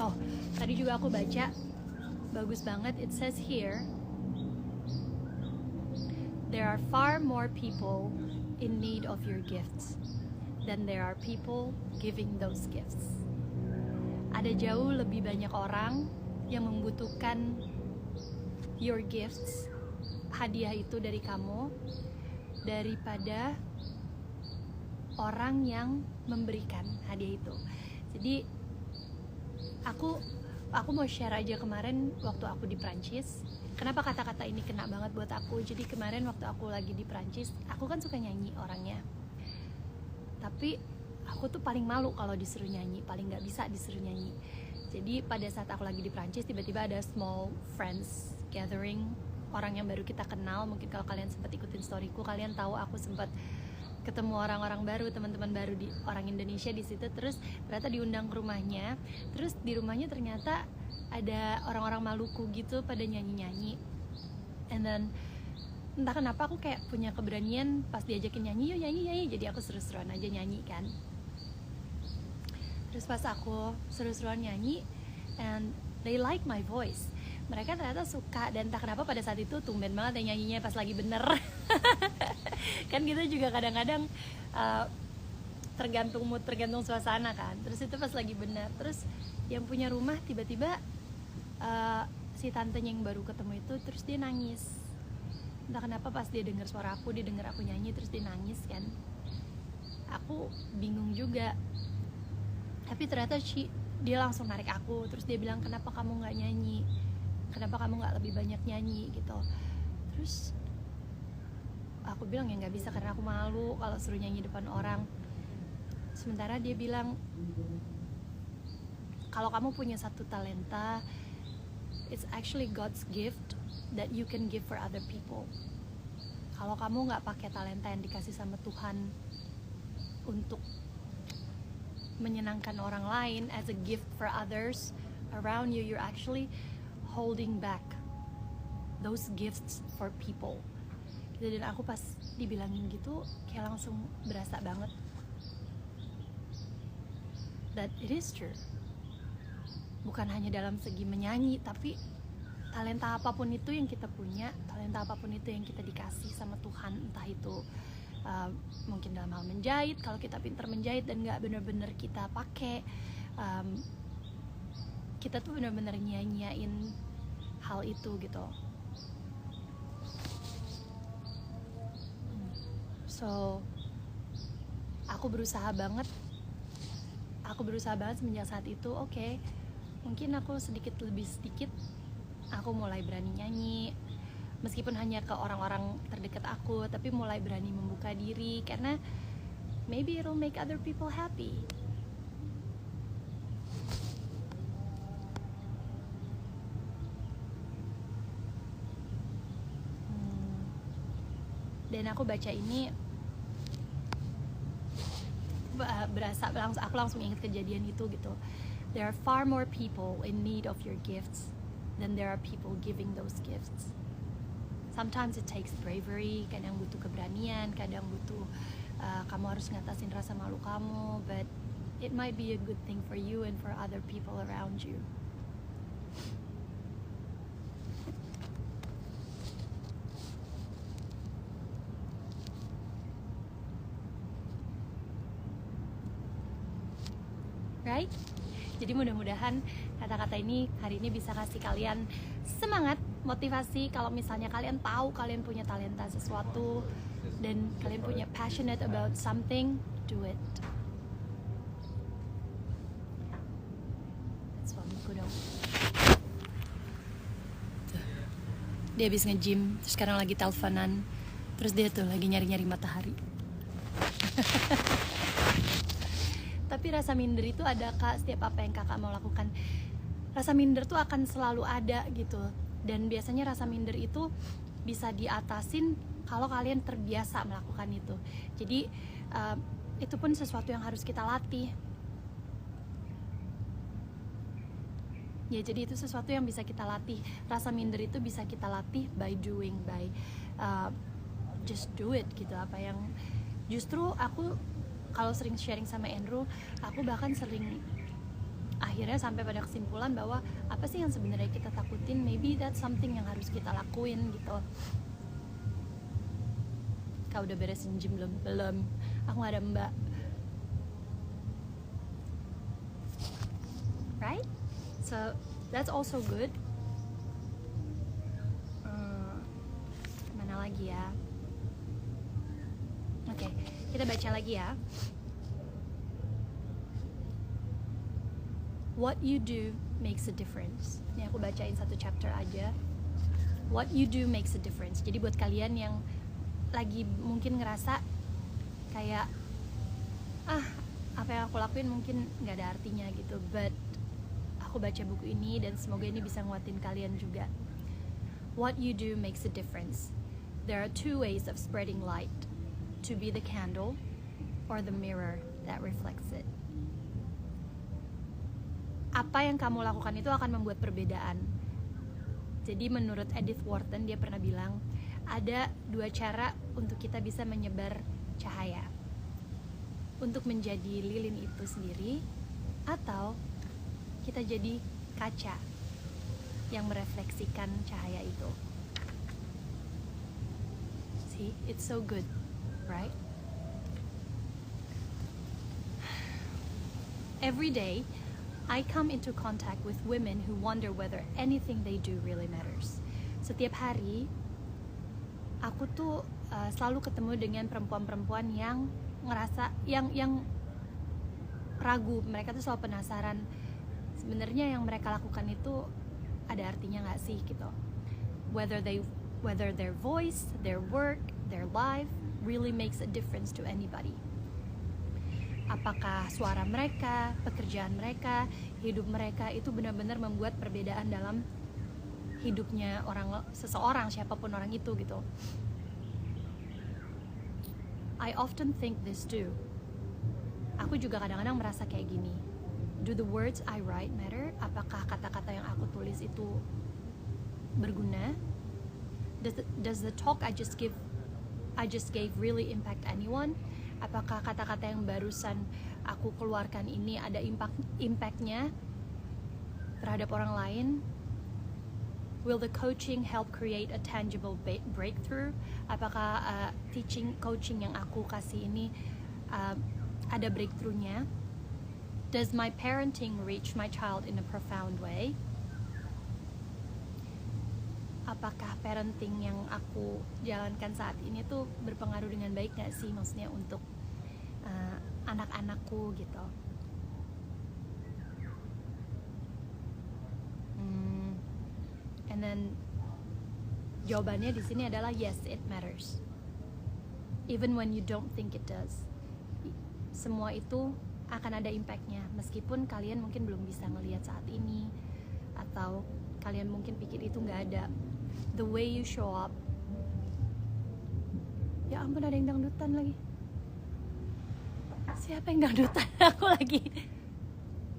Oh, tadi juga aku baca, bagus banget. It says here, there are far more people in need of your gifts than there are people giving those gifts. Ada jauh lebih banyak orang yang membutuhkan your gifts, hadiah itu dari kamu, daripada orang yang memberikan hadiah itu. Jadi aku mau share aja kemarin waktu aku di Prancis. Kenapa kata-kata ini kena banget buat aku? Jadi kemarin waktu aku lagi di Prancis, aku kan suka nyanyi orangnya. Tapi aku tuh paling malu kalau disuruh nyanyi, paling nggak bisa disuruh nyanyi. Jadi pada saat aku lagi di Prancis, tiba-tiba ada small friends gathering, orang yang baru kita kenal. Mungkin kalau kalian sempat ikutin storyku, kalian tahu aku sempat ketemu orang-orang baru, teman-teman baru di orang Indonesia di situ. Terus ternyata diundang ke rumahnya. Terus di rumahnya ternyata ada orang-orang Maluku gitu pada nyanyi-nyanyi. And then entah kenapa aku kayak punya keberanian pas diajakin nyanyi, yuk nyanyi. Jadi aku seru-seruan aja nyanyi kan. Terus pas aku seru-seruan nyanyi, and they like my voice. Mereka ternyata suka, dan entah kenapa pada saat itu tumben banget yang nyanyinya pas lagi bener. Kan kita juga kadang-kadang tergantung mood, tergantung suasana kan. Terus itu pas lagi bener. Terus yang punya rumah tiba-tiba si tantenya yang baru ketemu itu, terus dia nangis. Entah kenapa pas dia dengar suara aku, dia dengar aku nyanyi, terus dia nangis kan. Aku bingung juga. Tapi ternyata dia langsung narik aku. Terus dia bilang, kenapa kamu gak nyanyi? Kenapa kamu gak lebih banyak nyanyi gitu. Terus aku bilang ya gak bisa karena aku malu kalau suruh nyanyi depan orang. Sementara dia bilang, kalau kamu punya satu talenta, it's actually God's gift that you can give for other people. Kalau kamu gak pakai talenta yang dikasih sama Tuhan untuk menyenangkan orang lain as a gift for others around you, you're actually holding back those gifts for people. Dan aku pas dibilangin gitu kayak langsung berasa banget that it is true. Bukan hanya dalam segi menyanyi, tapi talenta apapun itu yang kita punya, talenta apapun itu yang kita dikasih sama Tuhan, entah itu mungkin dalam hal menjahit, kalau kita pintar menjahit dan gak bener-bener kita pakai, kita tuh benar-benar nyanyain hal itu gitu. So aku berusaha banget semenjak saat itu. Oke, mungkin aku sedikit aku mulai berani nyanyi, meskipun hanya ke orang-orang terdekat aku, tapi mulai berani membuka diri karena maybe it'll make other people happy. Dan aku baca ini aku langsung ingat kejadian itu gitu. There are far more people in need of your gifts than there are people giving those gifts. Sometimes it takes bravery, kadang butuh keberanian, kadang butuh kamu harus ngatasin rasa malu kamu, but it might be a good thing for you and for other people around you. Right? Jadi mudah-mudahan kata-kata ini hari ini bisa kasih kalian semangat, motivasi. Kalau misalnya kalian tahu kalian punya talenta sesuatu dan kalian punya passionate about something, do it. Suamiku dong. Tuh. Dia habis nge-gym, terus sekarang lagi teleponan. Terus dia tuh lagi nyari-nyari matahari. Tapi rasa minder itu ada kak, setiap apa yang kakak mau lakukan, rasa minder tuh akan selalu ada gitu. Dan biasanya rasa minder itu bisa diatasin kalau kalian terbiasa melakukan itu. Jadi itu pun sesuatu yang harus kita latih. Ya, jadi itu sesuatu yang bisa kita latih. Rasa minder itu bisa kita latih by doing, by just do it gitu. Apa yang justru aku kalau sering sharing sama Andrew, aku bahkan sering akhirnya sampai pada kesimpulan bahwa apa sih yang sebenarnya kita takutin, maybe that's something yang harus kita lakuin gitu. Kau udah beresin gym belum? Aku gak ada mbak. Right? So that's also good. Mana lagi ya? Oke, kita baca lagi ya. What you do makes a difference. Ini aku bacain satu chapter aja. What you do makes a difference. Jadi buat kalian yang lagi mungkin ngerasa kayak apa yang aku lakuin mungkin nggak ada artinya gitu, but aku baca buku ini dan semoga ini bisa nguatin kalian juga. What you do makes a difference. There are two ways of spreading light: to be the candle or the mirror that reflects it. Apa yang kamu lakukan itu akan membuat perbedaan. Jadi menurut Edith Wharton, dia pernah bilang ada dua cara untuk kita bisa menyebar cahaya, untuk menjadi lilin itu sendiri, atau kita jadi kaca yang merefleksikan cahaya itu. See, it's so good, right? Every day, I come into contact with women who wonder whether anything they do really matters. Setiap hari, aku tuh selalu ketemu dengan perempuan-perempuan yang ngerasa yang ragu. Mereka tuh selalu penasaran sebenarnya yang mereka lakukan itu ada artinya nggak sih gitu. Whether their voice, their work, their life really makes a difference to anybody. Apakah suara mereka, pekerjaan mereka, hidup mereka itu benar-benar membuat perbedaan dalam hidupnya seseorang, siapapun orang itu gitu. I often think this too. Aku juga kadang-kadang merasa kayak gini. Do the words I write matter? Apakah kata-kata yang aku tulis itu berguna? Does the talk I just gave really impact anyone? Apakah kata-kata yang barusan aku keluarkan ini ada impactnya terhadap orang lain? Will the coaching help create a tangible breakthrough? Apakah coaching yang aku kasih ini ada breakthrough-nya? Does my parenting reach my child in a profound way? Apakah parenting yang aku jalankan saat ini tuh berpengaruh dengan baik gak sih? Maksudnya untuk anak-anakku gitu. And then jawabannya di sini adalah yes, it matters. Even when you don't think it does. Semua itu akan ada impactnya, meskipun kalian mungkin belum bisa ngelihat saat ini, atau kalian mungkin pikir itu nggak ada. The way you show up. Ya ampun, ada yang dangdutan lagi. Siapa yang dangdutan? Aku lagi.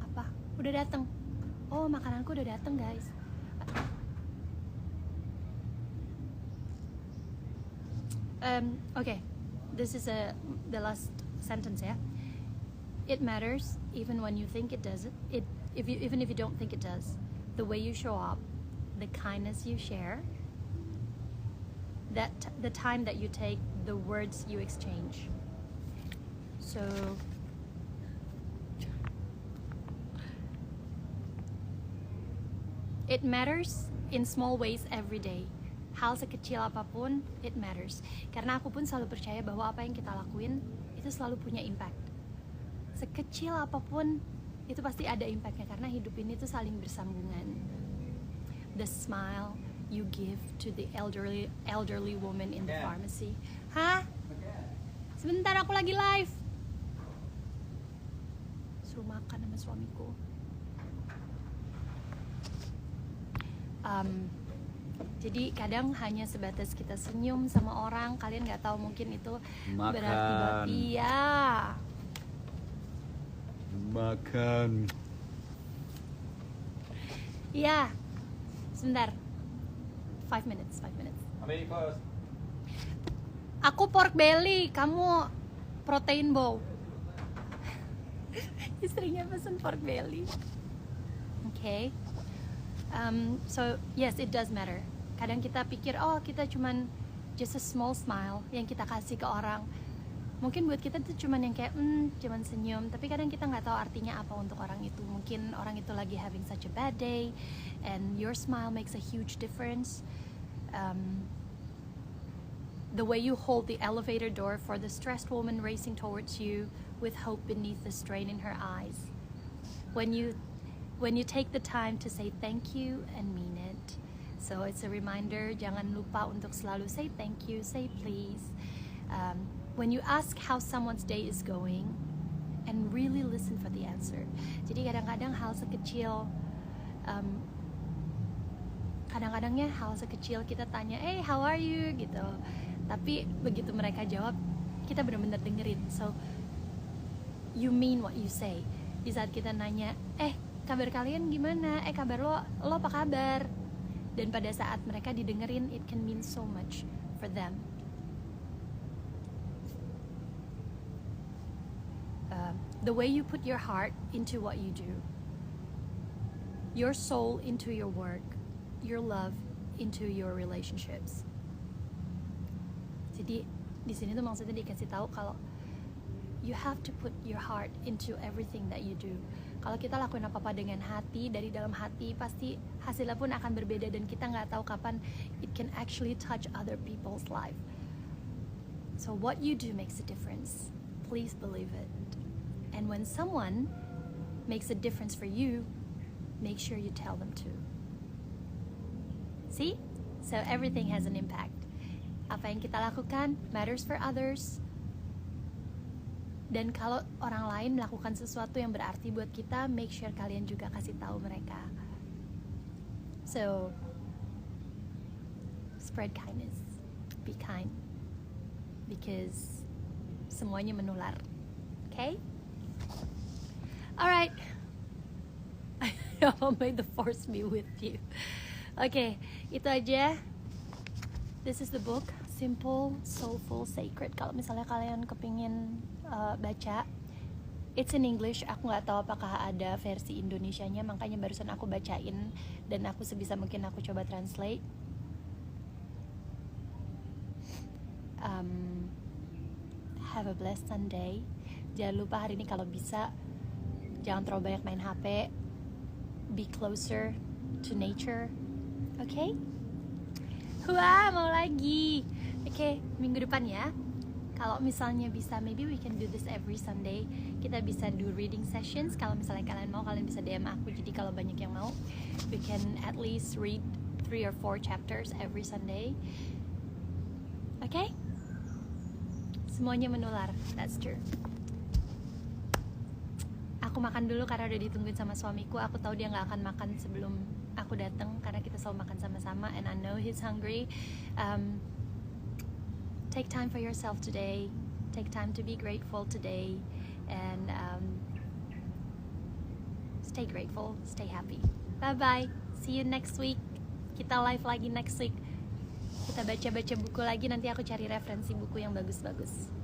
Apa? Udah datang. Oh, makananku udah datang, guys. Okay, this is the last sentence ya. It matters even when you think it doesn't. Even if you don't think it does. The way you show up, the kindness you share, the time that you take, the words you exchange. So it matters in small ways every day. Hal sekecil apapun, it matters. Karena aku pun selalu percaya bahwa apa yang kita lakuin itu selalu punya impact. Sekecil apapun, itu pasti ada impactnya, karena hidup ini tuh saling bersambungan. The smile you give to the elderly woman in the pharmacy. Hah? Sebentar, aku lagi live. Suruh makan sama suamiku. Jadi kadang hanya sebatas kita senyum sama orang, kalian nggak tahu mungkin itu berarti buat dia. Makan. Iya, sebentar. 5 minutes. How many close? Aku pork belly, kamu protein bowl. Istrinya pesen pork belly. Okay. So yes, it does matter. Kadang kita pikir, oh kita cuman just a small smile yang kita kasih ke orang. Mungkin buat kita tuh cuman yang kayak cuman senyum, tapi kadang kita nggak tahu artinya apa untuk orang itu. Mungkin orang itu lagi having such a bad day, and your smile makes a huge difference. The way you hold the elevator door for the stressed woman racing towards you with hope beneath the strain in her eyes. When you take the time to say thank you and mean it. So it's a reminder, jangan lupa untuk selalu say thank you, say please. When you ask how someone's day is going, and really listen for the answer. Jadi kadang-kadang hal sekecil, kadang-kadangnya hal sekecil kita tanya, hey how are you gitu. Tapi begitu mereka jawab, kita benar-benar dengerin. So you mean what you say. Di saat kita nanya, kabar kalian gimana? Kabar lo apa kabar? Dan pada saat mereka didengerin, it can mean so much for them. The way you put your heart into what you do, your soul into your work, your love into your relationships. Jadi di sini tuh maksudnya dikasih tahu kalau you have to put your heart into everything that you do. Kalau kita lakuin apa-apa dengan hati, dari dalam hati, pasti hasilnya pun akan berbeda, dan kita nggak tahu kapan it can actually touch other people's life. So what you do makes a difference. Please believe it. And when someone makes a difference for you, make sure you tell them to. See? So everything has an impact. Apa yang kita lakukan matters for others. Dan kalau orang lain melakukan sesuatu yang berarti buat kita, make sure kalian juga kasih tahu mereka. So, spread kindness. Be kind. Because semuanya menular. Okay? Alright. May the force be with you. Okay, itu aja. This is the book, Simple, Soulful, Sacred. Kalau misalnya kalian kepingin baca, it's in English. Aku nggak tahu apakah ada versi Indonesianya, makanya barusan aku bacain dan aku sebisa mungkin aku coba translate. Have a blessed Sunday. Jangan lupa hari ini kalau bisa jangan terlalu banyak main HP. Be closer to nature. Okay? Wah, mau lagi. Okay, minggu depan ya. Kalau misalnya bisa, maybe we can do this every Sunday. Kita bisa do reading sessions. Kalau misalnya kalian mau, kalian bisa DM aku. Jadi kalau banyak yang mau, we can at least read 3 or 4 chapters every Sunday. Okay? Semuanya menular. That's true. Aku makan dulu karena udah ditungguin sama suamiku. Aku tahu dia nggak akan makan sebelum aku datang karena kita selalu makan sama-sama. And I know he's hungry. Take time for yourself today. Take time to be grateful today. And stay grateful. Stay happy. Bye-bye. See you next week. Kita live lagi next week. Kita baca-baca buku lagi. Nanti aku cari referensi buku yang bagus-bagus.